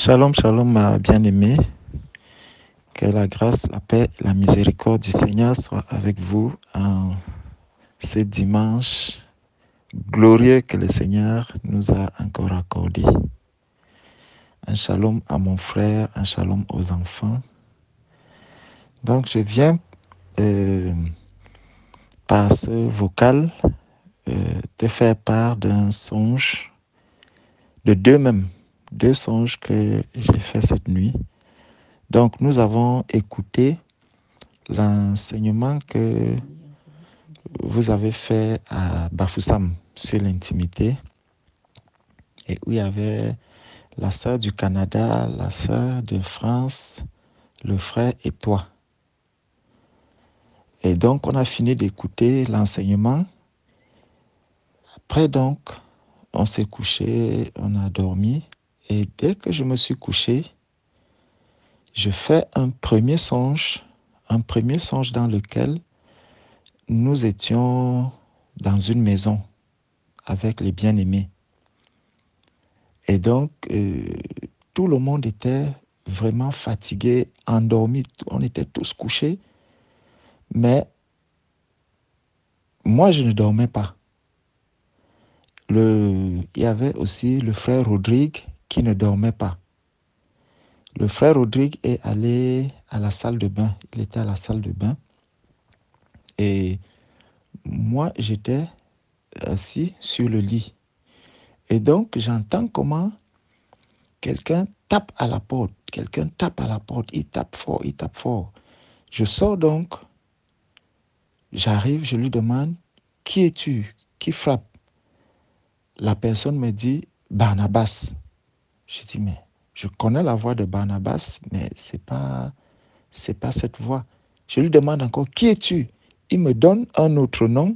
Shalom, shalom, ma bien-aimée. Que la grâce, la paix, la miséricorde du Seigneur soit avec vous en ce dimanche glorieux que le Seigneur nous a encore accordé. Un shalom à mon frère, un shalom aux enfants. Donc, je viens par ce vocal te faire part d'un songe, de deux songes que j'ai fait cette nuit. Donc, nous avons écouté l'enseignement que vous avez fait à Bafoussam sur l'intimité et où il y avait la sœur du Canada, la sœur de France, le frère et toi. Et donc, on a fini d'écouter l'enseignement. Après, donc, on s'est couché, on a dormi. Et dès que je me suis couché, je fais un premier songe dans lequel nous étions dans une maison avec les bien-aimés. Et donc, tout le monde était vraiment fatigué, endormi. On était tous couchés. Mais moi, je ne dormais pas. Il y avait aussi le frère Rodrigue qui ne dormait pas. Le frère Rodrigue est allé à la salle de bain. Il était à la salle de bain. Et moi, j'étais assis sur le lit. Et donc, j'entends comment quelqu'un tape à la porte. Quelqu'un tape à la porte. Il tape fort, il tape fort. Je sors donc. J'arrive, je lui demande, qui es-tu? Qui frappe? La personne me dit, Barnabas. Je dis, mais je connais la voix de Barnabas, mais c'est pas cette voix. Je lui demande encore, qui es-tu? Il me donne un autre nom.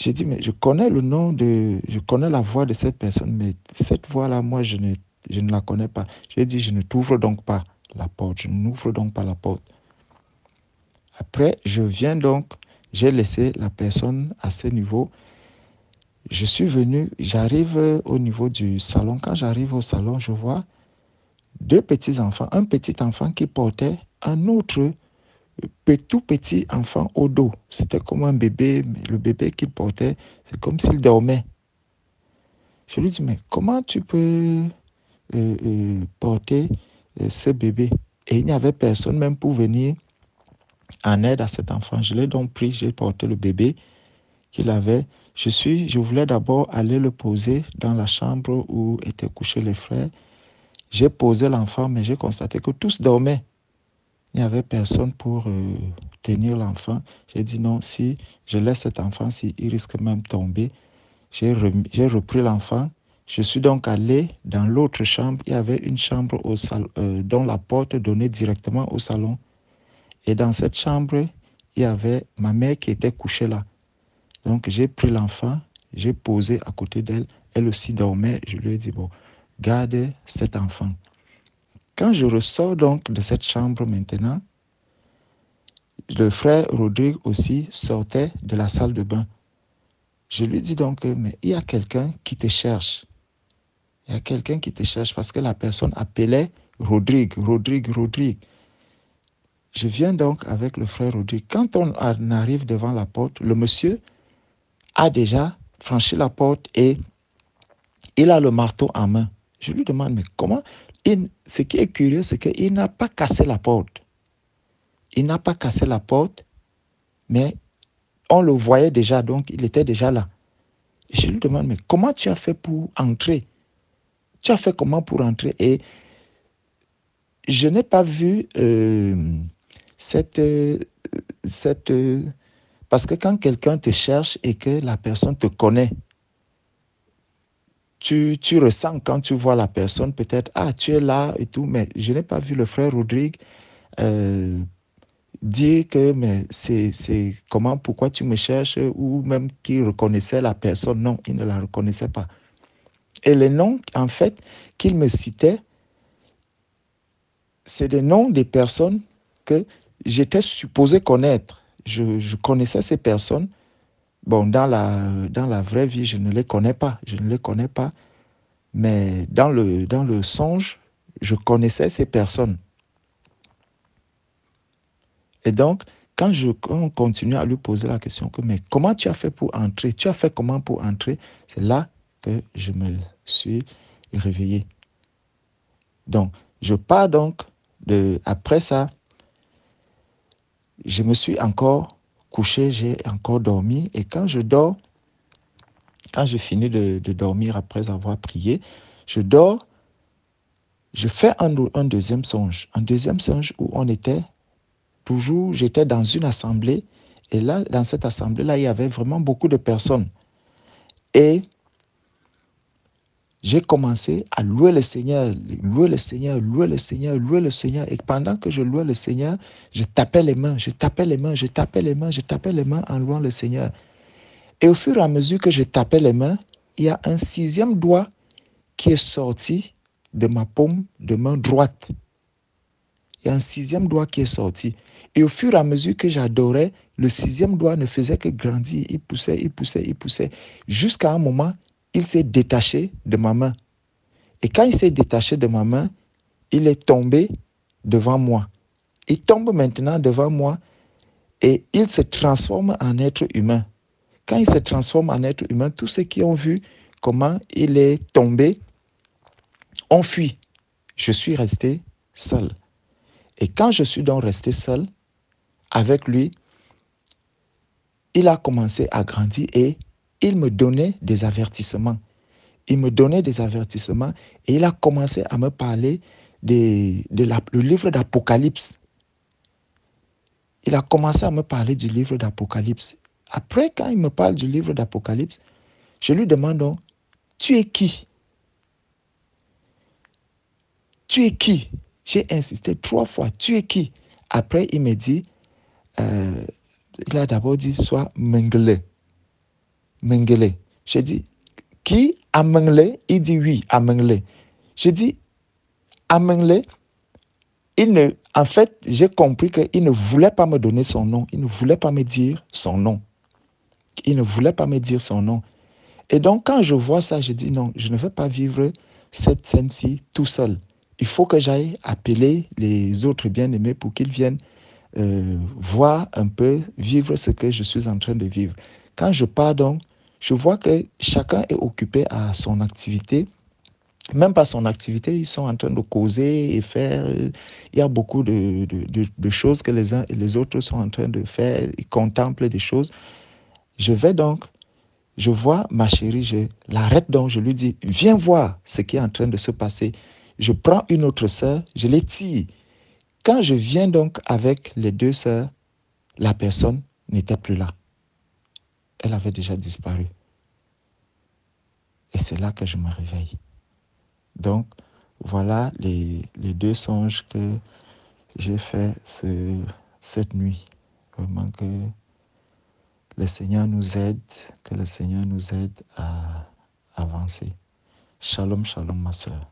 Je dis, mais je connais la voix de cette personne, mais cette voix-là, moi, je ne la connais pas. Je lui ai dit, je ne t'ouvre donc pas la porte. Je n'ouvre donc pas la porte. Après, j'ai laissé la personne à ce niveau. Je suis venu, j'arrive au niveau du salon. Quand j'arrive au salon, je vois deux petits-enfants. Un petit enfant qui portait un autre tout petit enfant au dos. C'était comme un bébé, mais le bébé qu'il portait, c'est comme s'il dormait. Je lui dis, mais comment tu peux porter ce bébé? Et il n'y avait personne même pour venir en aide à cet enfant. Je l'ai donc pris, j'ai porté le bébé qu'il avait. Je voulais d'abord aller le poser dans la chambre où étaient couchés les frères. J'ai posé l'enfant, mais j'ai constaté que tous dormaient. Il n'y avait personne pour tenir l'enfant. J'ai dit non, si je laisse cet enfant, il risque même de tomber. J'ai repris l'enfant. Je suis donc allé dans l'autre chambre. Il y avait une chambre dont la porte donnait directement au salon. Et dans cette chambre, il y avait ma mère qui était couchée là. Donc, j'ai pris l'enfant, j'ai posé à côté d'elle. Elle aussi dormait. Je lui ai dit, bon, garde cet enfant. Quand je ressors donc de cette chambre maintenant, le frère Rodrigue aussi sortait de la salle de bain. Je lui dis donc, mais il y a quelqu'un qui te cherche. Il y a quelqu'un qui te cherche parce que la personne appelait Rodrigue. Je viens donc avec le frère Rodrigue. Quand on arrive devant la porte, le monsieur a déjà franchi la porte et il a le marteau en main. Je lui demande, mais comment? Ce qui est curieux, c'est qu'il n'a pas cassé la porte. Il n'a pas cassé la porte, mais on le voyait déjà, donc il était déjà là. Et je lui demande, mais comment tu as fait pour entrer? Tu as fait comment pour entrer? Et je n'ai pas vu parce que quand quelqu'un te cherche et que la personne te connaît, tu ressens quand tu vois la personne, peut-être, ah, tu es là et tout, mais je n'ai pas vu le frère Rodrigue dire que, mais c'est comment, pourquoi tu me cherches, ou même qu'il reconnaissait la personne. Non, il ne la reconnaissait pas. Et les noms, en fait, qu'il me citait, c'est des noms des personnes que j'étais supposé connaître. Je connaissais ces personnes. Bon, dans la vraie vie, je ne les connais pas. Mais dans le songe, je connaissais ces personnes. Et donc, quand on continue à lui poser la question que, mais comment tu as fait pour entrer? Tu as fait comment pour entrer? C'est là que je me suis réveillé. Donc, je pars donc après ça, je me suis encore couché, j'ai encore dormi. Et quand je dors, quand je finis de dormir après avoir prié, je dors, je fais un deuxième songe. Un deuxième songe où on était toujours, j'étais dans une assemblée. Et là, dans cette assemblée-là, il y avait vraiment beaucoup de personnes. Et j'ai commencé à louer le Seigneur, louer le Seigneur, louer le Seigneur, louer le Seigneur. Et pendant que je louais le Seigneur, je tapais les mains, je tapais les mains, je tapais les mains, je tapais les mains en louant le Seigneur. Et au fur et à mesure que je tapais les mains, il y a un sixième doigt qui est sorti de ma paume de main droite. Il y a un sixième doigt qui est sorti. Et au fur et à mesure que j'adorais, le sixième doigt ne faisait que grandir. Il poussait, il poussait, il poussait. Jusqu'à un moment, il s'est détaché de ma main. Et quand il s'est détaché de ma main, il est tombé devant moi. Il tombe maintenant devant moi et il se transforme en être humain. Quand il se transforme en être humain, tous ceux qui ont vu comment il est tombé ont fui. Je suis resté seul. Et quand je suis donc resté seul avec lui, il a commencé à grandir et il me donnait des avertissements. Il me donnait des avertissements et il a commencé à me parler du livre d'Apocalypse. Il a commencé à me parler du livre d'Apocalypse. Après, quand il me parle du livre d'Apocalypse, je lui demande donc, tu es qui? Tu es qui? J'ai insisté 3 fois, tu es qui? Après, il me dit, il a d'abord dit, soit Mengele. Mengele. J'ai dit, qui? Amengle? Il dit oui, Amengle. J'ai dit, Amengle, en fait, j'ai compris qu'il ne voulait pas me donner son nom. Il ne voulait pas me dire son nom. Il ne voulait pas me dire son nom. Et donc, quand je vois ça, je dis non, je ne vais pas vivre cette scène-ci tout seul. Il faut que j'aille appeler les autres bien-aimés pour qu'ils viennent voir un peu, vivre ce que je suis en train de vivre. Quand je pars donc, je vois que chacun est occupé à son activité. Même pas son activité, ils sont en train de causer et faire. Il y a beaucoup de choses que les uns et les autres sont en train de faire. Ils contemplent des choses. Je vais donc, je vois ma chérie, je l'arrête donc, je lui dis, viens voir ce qui est en train de se passer. Je prends une autre sœur, je les tire. Quand je viens donc avec les 2 sœurs, la personne n'était plus là. Elle avait déjà disparu. Et c'est là que je me réveille. Donc, voilà les 2 songes que j'ai fait cette nuit. Vraiment que le Seigneur nous aide, que le Seigneur nous aide à avancer. Shalom, shalom, ma sœur.